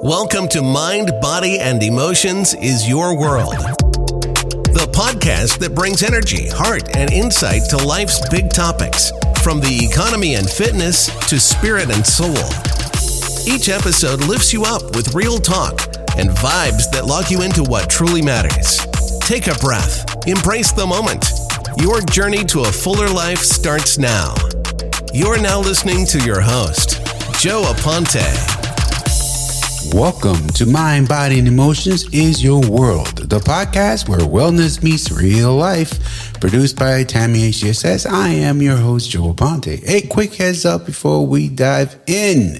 Welcome to Mind, Body, and Emotions is Your World, the podcast that brings energy, heart, and insight to life's big topics, from the economy and fitness to spirit and soul. Each episode lifts you up with real talk and vibes that lock you into what truly matters. Take a breath, embrace the moment. Your journey to a fuller life starts now. You're now listening to your host, Joe Aponte. Welcome to Mind, Body, and Emotions is Your World, the podcast where wellness meets real life. Produced by Tammy HCSS, I am your host, Joe Aponte. A quick heads up before we dive in.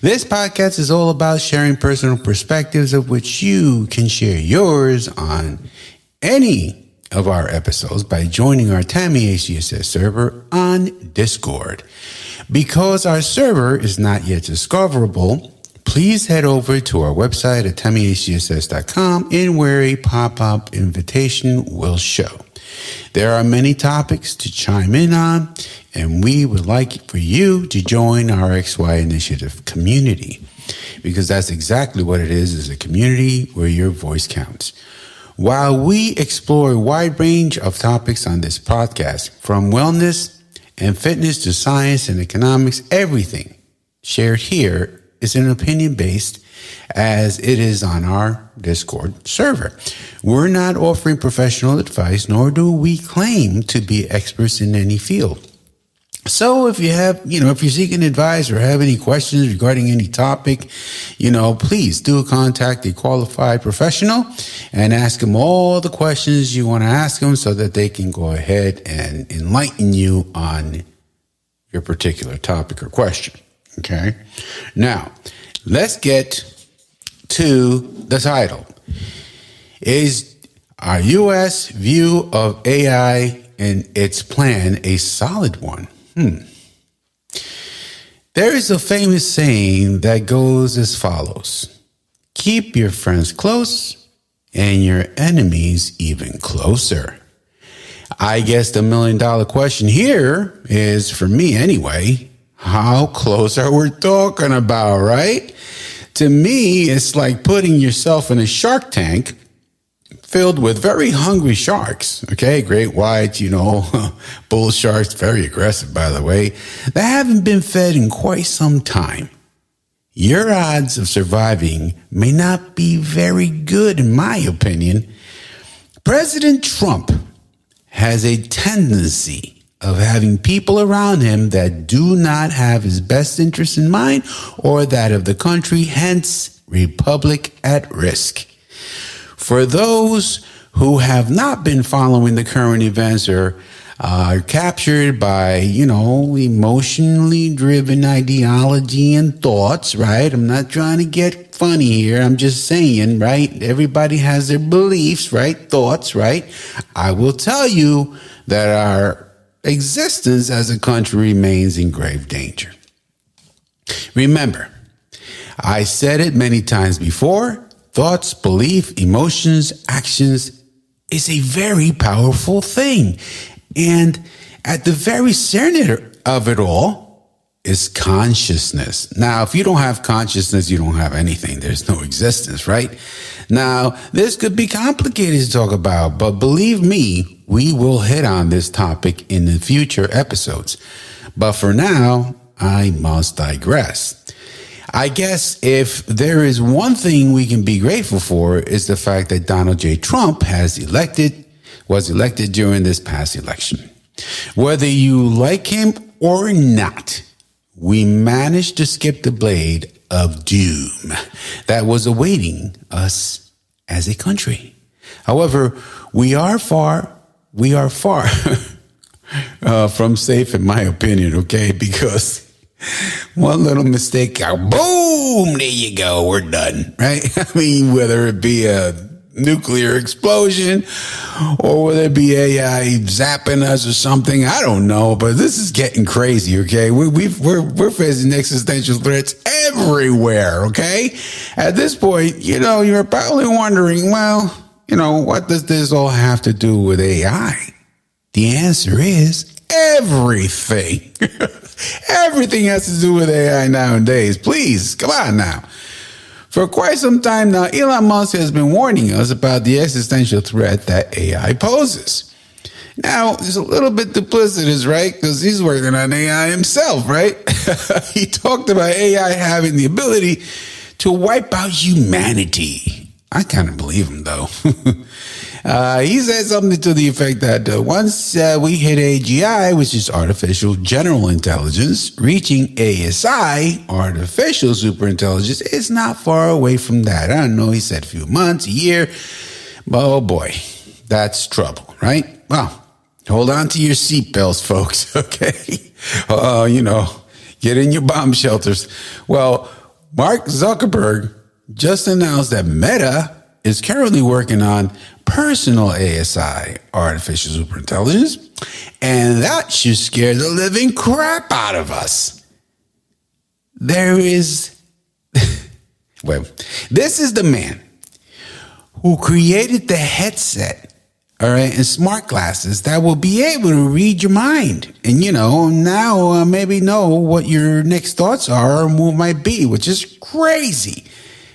This podcast is all about sharing personal perspectives of which you can share yours on any of our episodes by joining our Tammy HCSS server on Discord. Because our server is not yet discoverable, please head over to our website at tammyhcss.com and where a pop-up invitation will show. There are many topics to chime in on, and we would like for you to join our XY Initiative community, because that's exactly what it is a community where your voice counts. While we explore a wide range of topics on this podcast, from wellness and fitness to science and economics, everything shared here is an opinion based as it is on our Discord server. We're not offering professional advice, nor do we claim to be experts in any field. So if you have, if you're seeking advice or have any questions regarding any topic, please do contact a qualified professional and ask them all the questions you want to ask them so that they can go ahead and enlighten you on your particular topic or question. Okay. Now, let's get to the title. Is our U.S. view of AI and its plan a solid one? There is a famous saying that goes as follows: keep your friends close and your enemies even closer. I guess the $1 million question here is, for me anyway, how close are we talking about, right? To me, it's like putting yourself in a shark tank filled with very hungry sharks, okay? Great whites, bull sharks, very aggressive, by the way, that haven't been fed in quite some time. Your odds of surviving may not be very good, in my opinion. President Trump has a tendency of having people around him that do not have his best interest in mind or that of the country, hence republic at risk. For those who have not been following the current events or are captured by, emotionally driven ideology and thoughts, right? I'm not trying to get funny here. I'm just saying, right? Everybody has their beliefs, right? Thoughts, right? I will tell you that our existence as a country remains in grave danger. Remember, I said it many times before, thoughts, belief, emotions, actions is a very powerful thing. And at the very center of it all is consciousness. Now, if you don't have consciousness, you don't have anything. There's no existence, right? Now, this could be complicated to talk about, but believe me, we will hit on this topic in the future episodes. But for now, I must digress. I guess if there is one thing we can be grateful for is the fact that Donald J. Trump was elected during this past election. Whether you like him or not, we managed to skip the blade of doom that was awaiting us as a country. However, we are far from safe, in my opinion, okay? Because one little mistake, boom, there you go, we're done, right? I mean, whether it be a nuclear explosion or whether it be AI zapping us or something, I don't know, but this is getting crazy, okay? We're facing existential threats everywhere, okay? At this point, you're probably wondering, well, what does this all have to do with AI? The answer is everything. Everything has to do with AI nowadays. Please, come on now. For quite some time now, Elon Musk has been warning us about the existential threat that AI poses. Now, it's a little bit duplicitous, right? Because he's working on AI himself, right? He talked about AI having the ability to wipe out humanity. I kind of believe him, though. He said something to the effect that once we hit AGI, which is artificial general intelligence, reaching ASI, artificial superintelligence, is not far away from that. I don't know, he said a few months, a year. But oh boy, that's trouble, right? Well, hold on to your seatbelts, folks, okay? Get in your bomb shelters. Well, Mark Zuckerberg just announced that Meta is currently working on personal ASI, artificial superintelligence, and that should scare the living crap out of us. This is the man who created the headset, all right, and smart glasses that will be able to read your mind. And, now maybe know what your next thoughts are or what might be, which is crazy.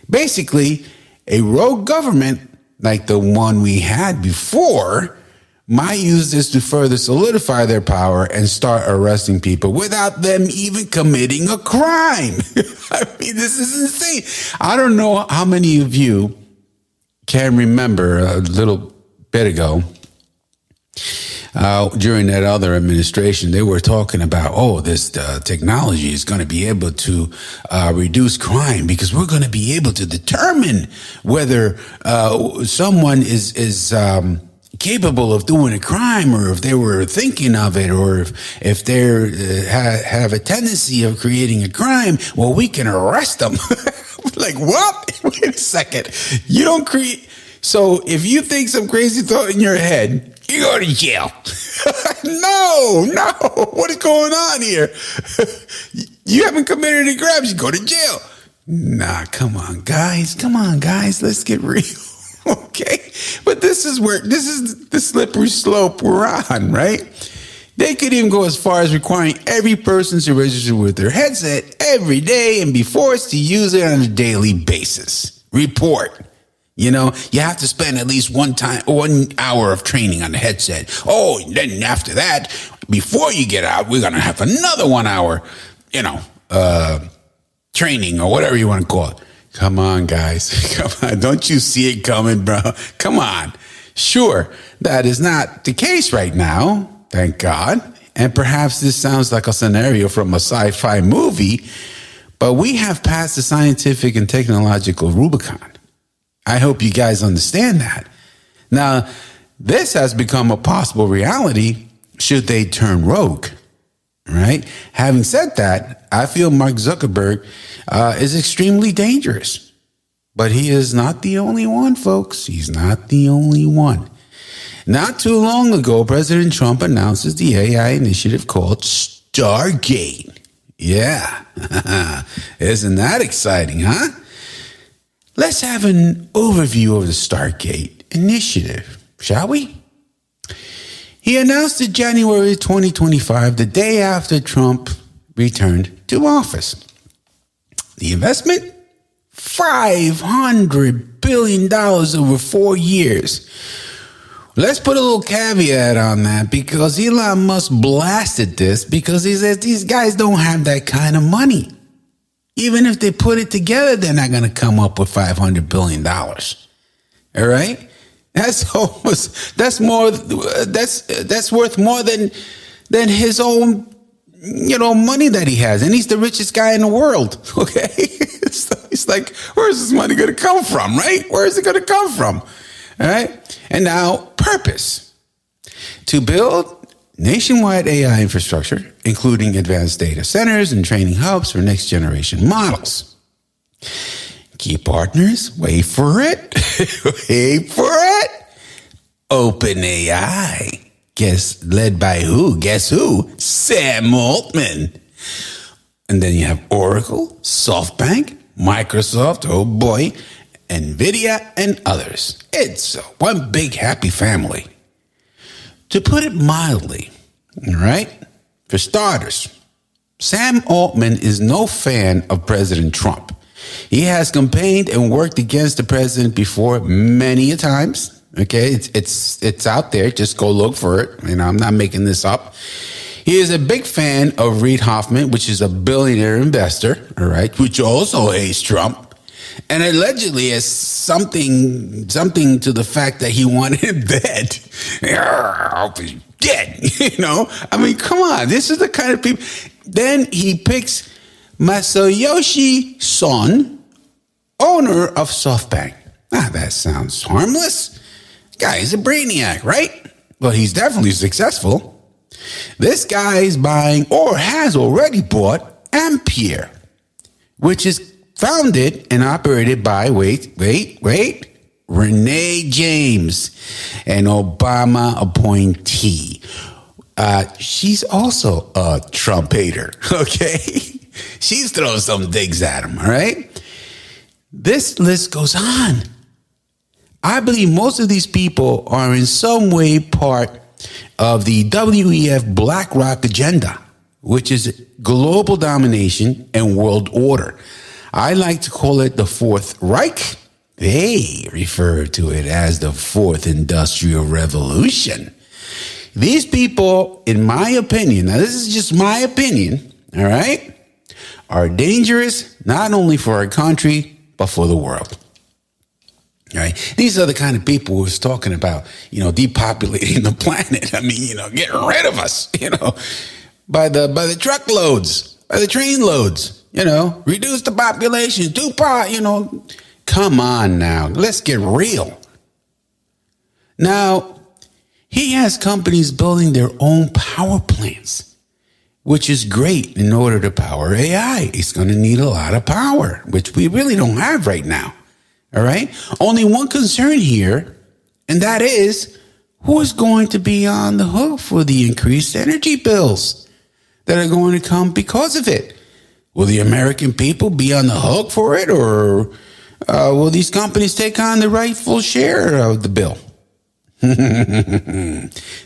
Basically, a rogue government like the one we had before might use this to further solidify their power and start arresting people without them even committing a crime. I mean, this is insane. I don't know how many of you can remember a little bit ago, during that other administration, they were talking about, this technology is going to be able to reduce crime because we're going to be able to determine whether someone is capable of doing a crime, or if they were thinking of it, or if they have a tendency of creating a crime. Well, we can arrest them. Like, what? Wait a second. You don't create. So if you think some crazy thought in your head, you go to jail. No. What is going on here? You haven't committed any crimes. You go to jail. Nah, come on, guys. Let's get real. Okay. But this is the slippery slope we're on, right? They could even go as far as requiring every person to register with their headset every day and be forced to use it on a daily basis. Report. You have to spend at least 1 hour of training on the headset. Oh, and then after that, before you get out, we're going to have another 1 hour, training or whatever you want to call it. Come on, guys. Come on. Don't you see it coming, bro? Come on. Sure, that is not the case right now. Thank God. And perhaps this sounds like a scenario from a sci-fi movie, but we have passed the scientific and technological Rubicon. I hope you guys understand that. Now, this has become a possible reality should they turn rogue, right? Having said that, I feel Mark Zuckerberg is extremely dangerous. But he is not the only one, folks. He's not the only one. Not too long ago, President Trump announces the AI initiative called Stargate. Yeah. Isn't that exciting, huh? Let's have an overview of the Stargate initiative, shall we? He announced in January 2025, the day after Trump returned to office. The investment? $500 billion over 4 years. Let's put a little caveat on that, because Elon Musk blasted this because he says these guys don't have that kind of money. Even if they put it together, they're not going to come up with $500 billion. All right? That's worth more than his own, money that he has. And he's the richest guy in the world. Okay? So he's like, where's this money going to come from, right? Where is it going to come from? All right? And now, purpose. To build nationwide AI infrastructure, including advanced data centers and training hubs for next generation models. Key partners, wait for it. OpenAI. Led by who? Guess who? Sam Altman. And then you have Oracle, SoftBank, Microsoft, oh boy, NVIDIA, and others. It's one big happy family. To put it mildly, all right, for starters, Sam Altman is no fan of President Trump. He has campaigned and worked against the president before many a times. Okay, it's out there. Just go look for it. I'm not making this up. He is a big fan of Reid Hoffman, which is a billionaire investor, all right, which also hates Trump, and allegedly has something to the fact that he wanted him dead. I hope he's dead. Come on. This is the kind of people. Then he picks Masayoshi Son, owner of SoftBank. That sounds harmless. Guy is a brainiac, right? Well, he's definitely successful. This guy is buying or has already bought Ampere, which is founded and operated by, wait, Renee James, an Obama appointee. She's also a Trump hater, okay? She's throwing some digs at him, all right? This list goes on. I believe most of these people are in some way part of the WEF BlackRock agenda, which is global domination and world order. I like to call it the Fourth Reich. They refer to it as the Fourth Industrial Revolution. These people, in my opinion, now this is just my opinion, all right, are dangerous not only for our country, but for the world. All right. These are the kind of people who's talking about, depopulating the planet. Getting rid of us, by the truckloads, by the train loads, reduce the population, come on now, let's get real. Now, he has companies building their own power plants, which is great in order to power AI. It's going to need a lot of power, which we really don't have right now. All right. Only one concern here, and that is who is going to be on the hook for the increased energy bills that are going to come because of it. Will the American people be on the hook for it, or will these companies take on the rightful share of the bill?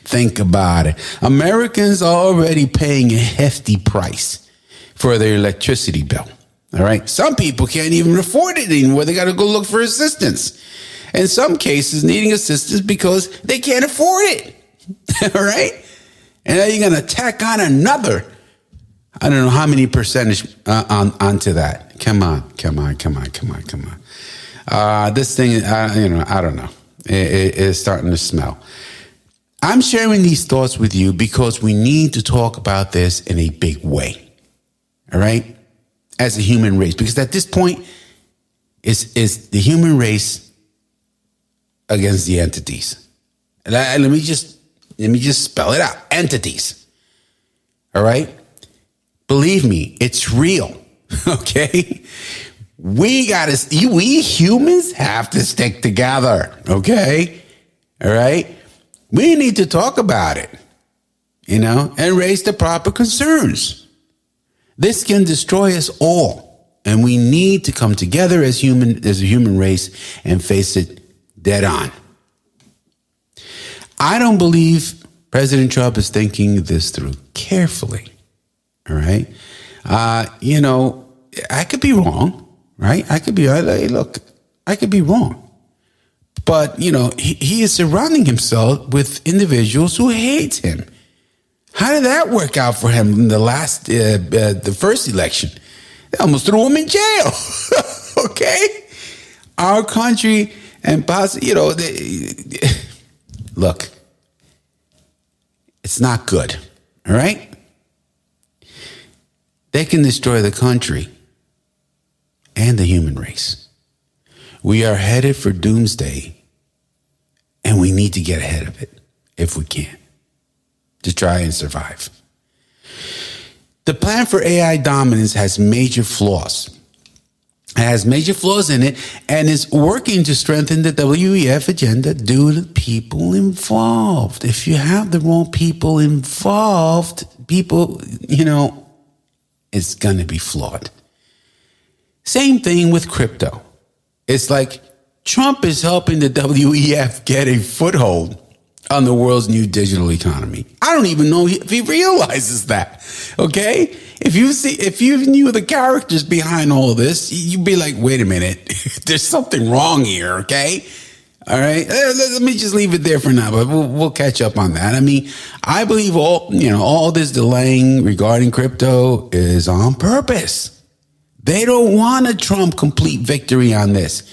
Think about it. Americans are already paying a hefty price for their electricity bill. All right. Some people can't even afford it anymore. They got to go look for assistance. In some cases, needing assistance because they can't afford it. All right. And now you're going to tack on another, I don't know how many percentage onto that. Come on. This thing, I don't know. It's starting to smell. I'm sharing these thoughts with you because we need to talk about this in a big way. All right. As a human race, because at this point, it's the human race against the entities. And let me just spell it out: entities. All right, believe me, it's real. Okay, we humans have to stick together. Okay, all right, we need to talk about it, and raise the proper concerns. This can destroy us all, and we need to come together as a human race and face it dead on. I don't believe President Trump is thinking this through carefully. All right, I could be wrong, right? I could be wrong, but he is surrounding himself with individuals who hate him. How did that work out for him in the first election? They almost threw him in jail. Okay, our country and look, it's not good. All right, they can destroy the country and the human race. We are headed for doomsday, and we need to get ahead of it if we can, to try and survive. The plan for AI dominance has major flaws. It has major flaws in it and is working to strengthen the WEF agenda due to people involved. If you have the wrong people involved, it's going to be flawed. Same thing with crypto. It's like Trump is helping the WEF get a foothold, on the world's new digital economy. I don't even know if he realizes that. Okay? If you knew the characters behind all this, you'd be like, wait a minute, there's something wrong here, okay? All right, let me just leave it there for now, but we'll catch up on that. I mean, I believe all this delaying regarding crypto is on purpose. They don't want a Trump complete victory on this.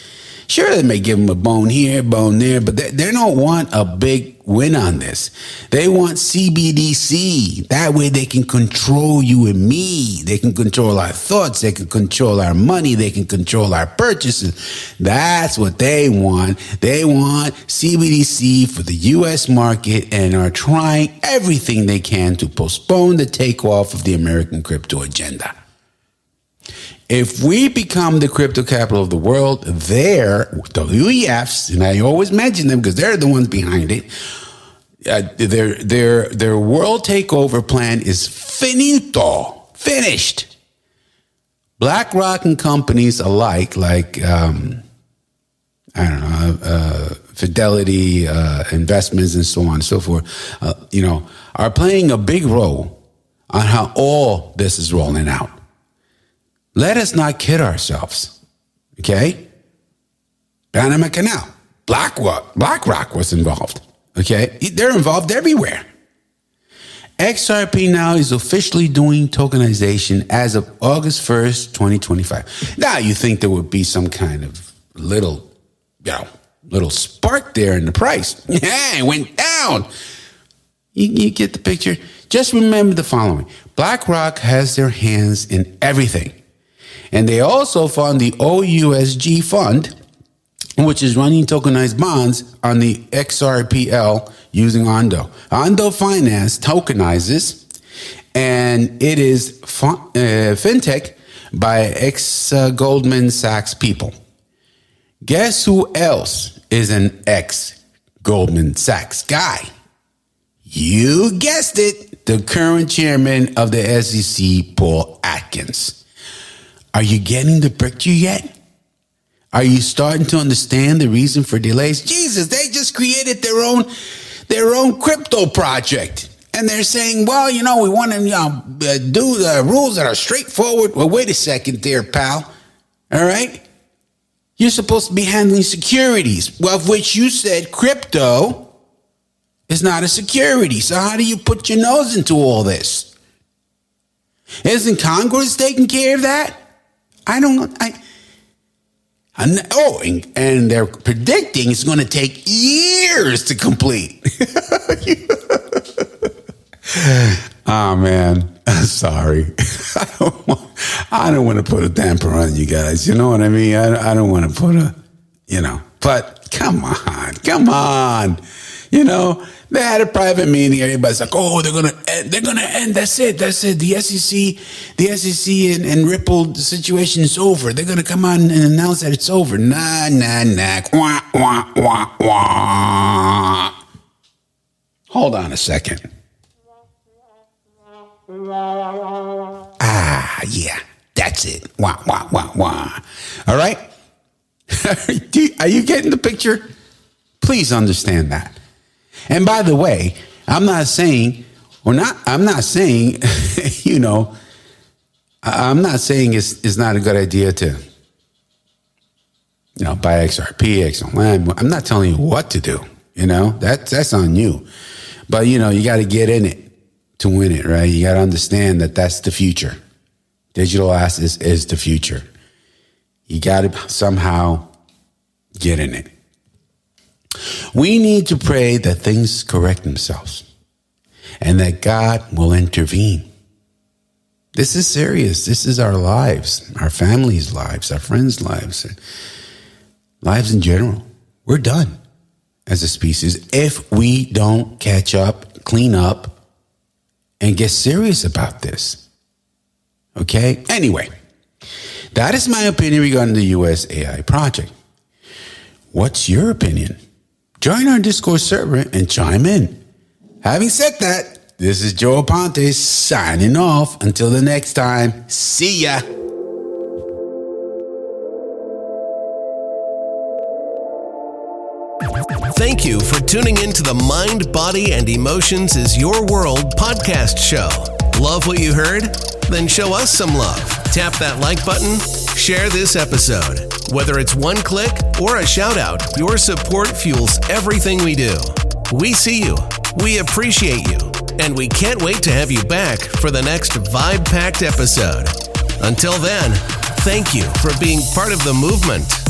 Sure, they may give him a bone here, bone there, but they don't want a big win on this. They want CBDC. That way they can control you and me. They can control our thoughts. They can control our money. They can control our purchases. That's what they want. They want CBDC for the U.S. market and are trying everything they can to postpone the takeoff of the American crypto agenda. If we become the crypto capital of the world, their WEFs, and I always mention them because they're the ones behind it, their world takeover plan is finito, finished. BlackRock and companies alike, like Fidelity Investments and so on and so forth, are playing a big role on how all this is rolling out. Let us not kid ourselves, okay? Panama Canal, BlackRock was involved, okay? They're involved everywhere. XRP now is officially doing tokenization as of August 1st, 2025. Now, you think there would be some kind of little spark there in the price. Yeah, it went down. You get the picture? Just remember the following. BlackRock has their hands in everything. And they also fund the OUSG fund, which is running tokenized bonds on the XRPL using Ondo. Ondo Finance tokenizes, and it is fintech by ex-Goldman Sachs people. Guess who else is an ex-Goldman Sachs guy? You guessed it, the current chairman of the SEC, Paul Atkins. Are you getting the picture yet? Are you starting to understand the reason for delays? Jesus, they just created their own crypto project. And they're saying, well, we want to do the rules that are straightforward. Well, wait a second there, pal. All right? You're supposed to be handling securities, of which you said crypto is not a security. So how do you put your nose into all this? Isn't Congress taking care of that? I don't know. And they're predicting it's going to take years to complete. Oh, man. Sorry. I don't want to put a damper on you guys. You know what I mean? I don't want to put but come on. They had a private meeting. Everybody's like, "Oh, they're gonna end. That's it. The SEC and Ripple situation is over. They're gonna come on and announce that it's over." Nah. Wah, wah, wah, wah. Hold on a second. Yeah, that's it. Wah, wah, wah, wah. All right. Are you getting the picture? Please understand that. And by the way, I'm not saying it's not a good idea to, buy XRP, XLM. I'm not telling you what to do. That's on you. But, you got to get in it to win it, right? You got to understand that that's the future. Digital assets is the future. You got to somehow get in it. We need to pray that things correct themselves and that God will intervene. This is serious. This is our lives, our families' lives, our friends' lives, lives in general. We're done as a species if we don't catch up, clean up, and get serious about this. Okay? Anyway, that is my opinion regarding the U.S. AI project. What's your opinion? Join our Discord server and chime in. Having said that, this is Joe Aponte signing off. Until the next time, see ya. Thank you for tuning in to the Mind, Body, and Emotions is Your World podcast show. Love what you heard? Then show us some love. Tap that like button. Share this episode. Whether it's one click or a shout out, your support fuels everything we do. We see you. We appreciate you. And we can't wait to have you back for the next vibe-packed episode. Until then, thank you for being part of the movement.